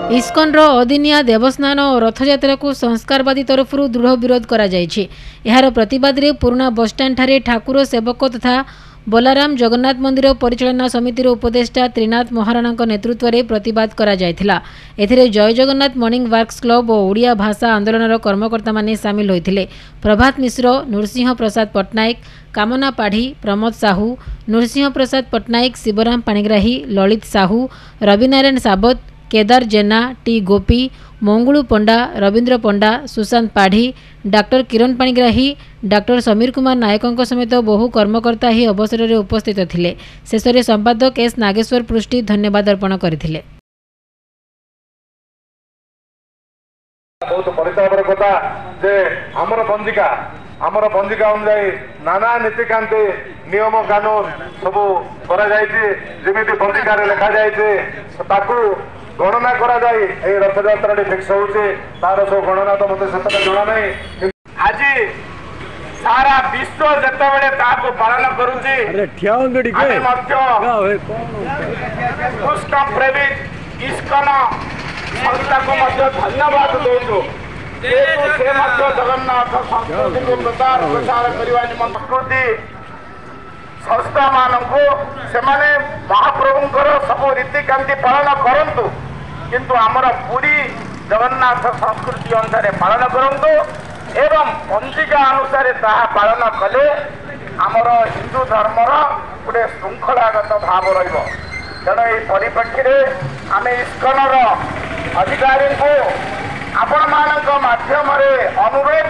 ISKCON अदिनिया देवस्नान और रथयात्रा को संस्कारवादी तरफ दृढ़ विरोध करा जायछि। एहार प्रतिवाद रे पुराना बसस्टाण्ड ठारे ठाकुर सेवक तथा बलाराम जगन्नाथ मंदिर परिचालना समितिर उपदेष्टा त्रिनाथ महाराणा नेतृत्व में प्रतिवाद करा जायथिला। एथिरे जय जगन्नाथ मॉर्निंग वर्क्स क्लब और ओडिया भाषा आंदोलन कर्मकर्ता माने सामिल होइथिले। प्रभात मिश्र, नृसिंह प्रसाद पट्टनायक, कामना पाढ़ी, प्रमोद साहू, नृसिंह प्रसाद पट्टनायक, शिवराम पाणिग्राही, ललित साहू, रविनारायण साबत, केदार जेना, टी गोपी, मंगुलू पंडा, रवींद्र पंडा, सुशांत पाढ़ी, डॉक्टर किरण पाणिग्राही, डॉक्टर समीर कुमार नायकों समेत बहु कर्मकर्ता ही अवसर में उपस्थित थिले। शेष में संपादक एस नागेश्वर पृष्टि धन्यवाद अर्पण करथिले। बहुत परितापर कथा जे आमर पंजिका अनुजाई नाना नीतिकांति नियम कानून सब करा जायछि। जेमिति पंजिकार लिखा जायछि ताकू गणना करा जाय ए रथयात्रा फिक्स होउछि तार सब गणना तो मते सतत जणा नै। आज सारा विश्व जतबेले ताको पालन करूछि अरे ठियांगडी के मध्य कृष्ण प्रेमिक इस्कन संस्था को मध्य धन्यवाद देउछु। से मध्य जगन्नाथ संस्कृति को प्रचार प्रसार करबा निमंत्रण संस्था मानक से महाप्रभुंकर सब रीतिकांति पालन करंतु किंतु आमर पूरी जगन्नाथ संस्कृति अनुसार पालन करंतु एवं पंजिका अनुसार ताहा पालन कले आमर हिंदू धर्मर गोटे श्रृंखलागत भाव रहिबो। तेणु यह परिप्रेक्षी आम इस्कनर अधिकारी को आपण मानक माध्यम अनुरोध